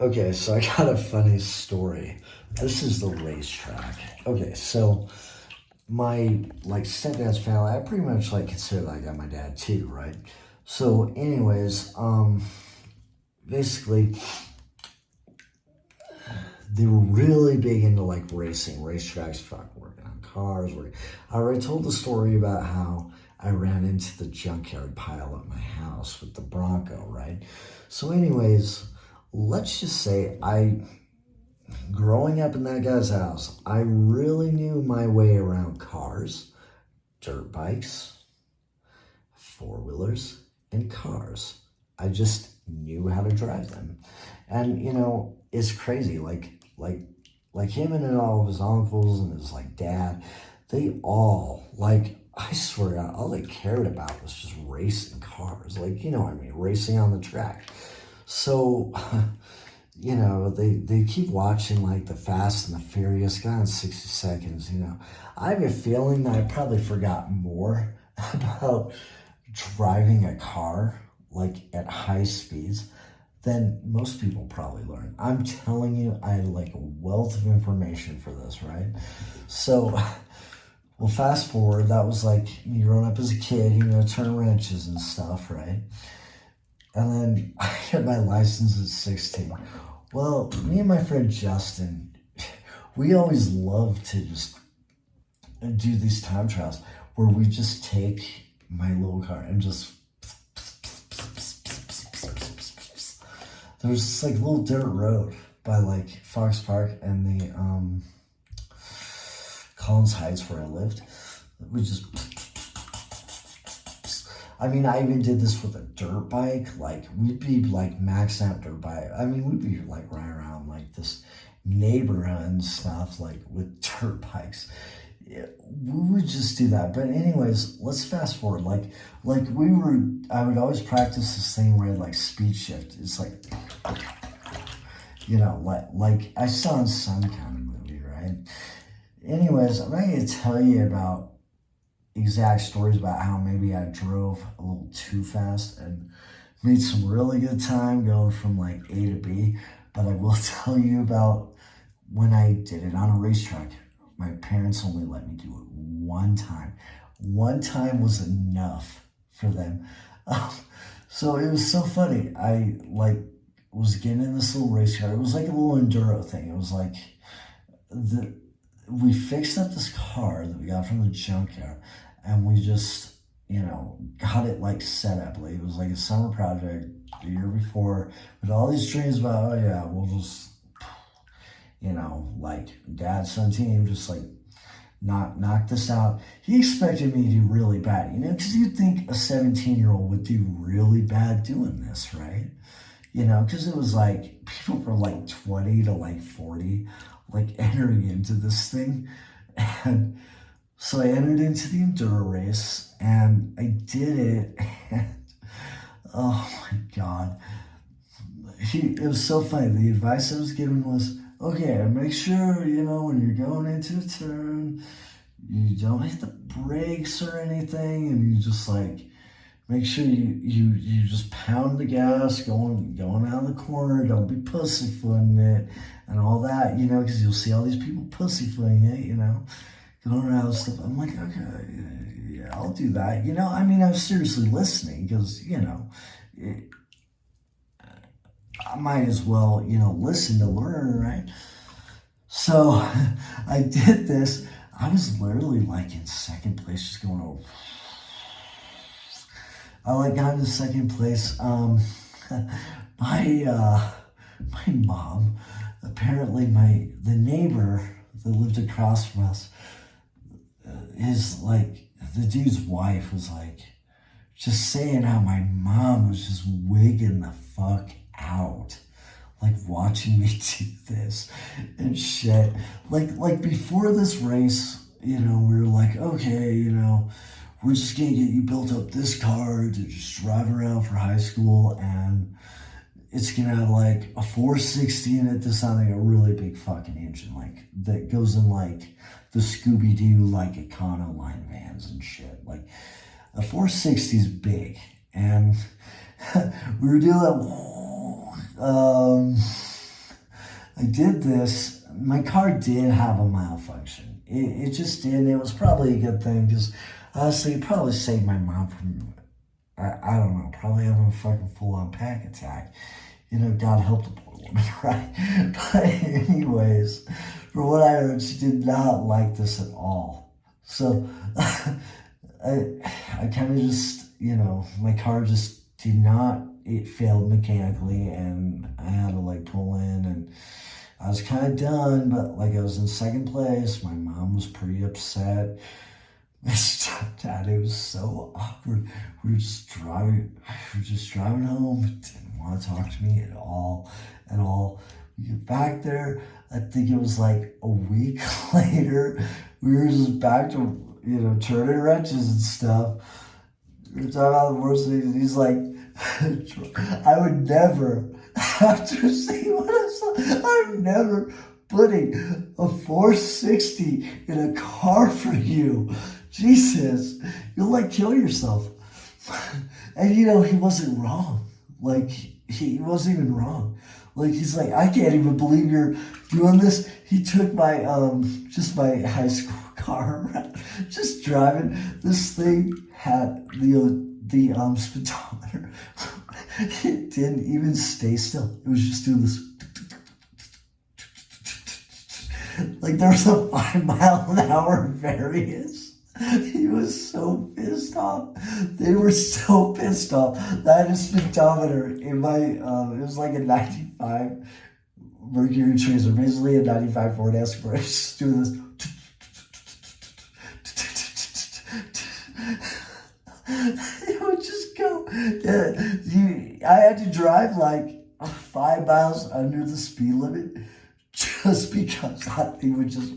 Okay, so I got a funny story. This is the racetrack. Okay, so my like stepdad's family, I pretty much like consider like that my dad too, right? So, anyways, basically they were really big into like racing, racetracks, fuck, working on cars. I already told the story about how I ran into the junkyard pile at my house with the Bronco, right? So, anyways, let's just say growing up in that guy's house, I really knew my way around cars, dirt bikes, four-wheelers, and cars. I just knew how to drive them. And it's crazy. Like him and all of his uncles and his like dad, they all like I swear to God, all they cared about was just racing cars. Like, what I mean, racing on the track. So they keep watching like the Fast and the Furious, gone in 60 seconds, I have a feeling that I probably forgot more about driving a car like at high speeds than most people probably learn. I'm telling you, I had like a wealth of information for this, right? So, well, fast forward, that was like me growing up as a kid, turning wrenches and stuff, right? And then I got my license at 16. Well, me and my friend Justin, we always love to just do these time trials where we just take my little car and just there's this like little dirt road by like Fox Park and the Collins Heights where I lived. We just I even did this with a dirt bike. Like, we'd be, like, maxing out dirt bike. We'd be, like, riding around, like, this neighborhood and stuff, like, with dirt bikes. Yeah, we would just do that. But anyways, let's fast forward. I would always practice this thing where I'd, like, speed shift. It's like, like I saw in some kind of movie, right? Anyways, I'm not going to tell you about exact stories about how maybe I drove a little too fast and made some really good time going from like A to B, but I will tell you about when I did it on a racetrack. My parents only let me do it one time. One time was enough for them. So it was so funny. I was getting in this little race car. It was like a little enduro thing. It was like we fixed up this car that we got from the junkyard, and we just, got it like set up. Like, it was like a summer project the year before, with all these dreams about, oh yeah, we'll just, like dad, son team, just like knock this out. He expected me to do really bad, because you'd think a 17-year-old would do really bad doing this, right? Because it was like people from like 20 to like 40 like entering into this thing. And so I entered into the enduro race and I did it. And oh my God. It was so funny. The advice I was given was, okay, make sure, when you're going into a turn, you don't hit the brakes or anything, and you just like, make sure you just pound the gas going out of the corner. Don't be pussyfooting it and all that, because you'll see all these people pussyfooting it, going around and stuff. I'm like, okay, yeah, I'll do that. I was seriously listening because, I might as well, listen to learn, right? So I did this. I was literally like in second place, just going over. I got into second place. My mom, apparently the neighbor that lived across from us, the dude's wife was like, just saying how my mom was just wigging the fuck out, like watching me do this and shit. Like before this race, we were like, okay, we're just gonna get you built up this car to just drive around for high school, and it's gonna have like a 460 in it to sound like a really big fucking engine, like that goes in like the Scooby-Doo like Econoline vans and shit. Like a 460 is big, and we were doing that. did this, my car did have a malfunction. It just did. And it was probably a good thing because honestly, it probably saved my mom from, I don't know, probably having a fucking full-on panic attack. You know, God help the poor woman, right? But anyways, from what I heard, she did not like this at all. So I kind of just, you know, my car just did not, it failed mechanically, and I had to like pull in, and I was kind of done, but like I was in second place. My mom was pretty upset. My stepdad, it was so awkward. We were just driving home. He didn't want to talk to me at all. We get back there. I think it was like a week later. We were just back to, you know, turning wrenches and stuff. We were talking about the worst things. He's like, I would never, after seeing what I saw, I'm never putting a 460 in a car for you. Jesus, you'll like kill yourself. And you know, he wasn't wrong. Like, he wasn't even wrong. Like, he's like, I can't even believe you're doing this. He took my, just my high school car around, just driving. This thing had the speedometer. It didn't even stay still. It was just doing this. Like there was a 5 mile an hour variance. He was so pissed off. They were so pissed off that his speedometer in my, it was like a 95 Mercury Tracer, basically a 95 Ford Escort. Just doing this. It would just go. I had to drive like 5 miles under the speed limit just because that thing would just.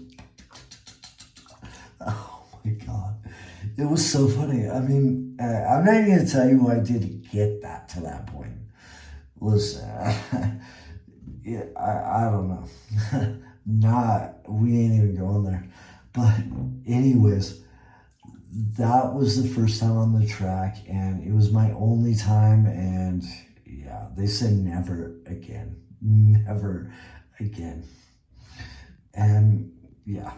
Oh my God. It was so funny. I mean, I'm not even going to tell you who I did to get that to that point. Listen, yeah, I don't know. We ain't even going there. But anyways, that was the first time on the track, and it was my only time, and yeah, they said never again. Never again. And yeah.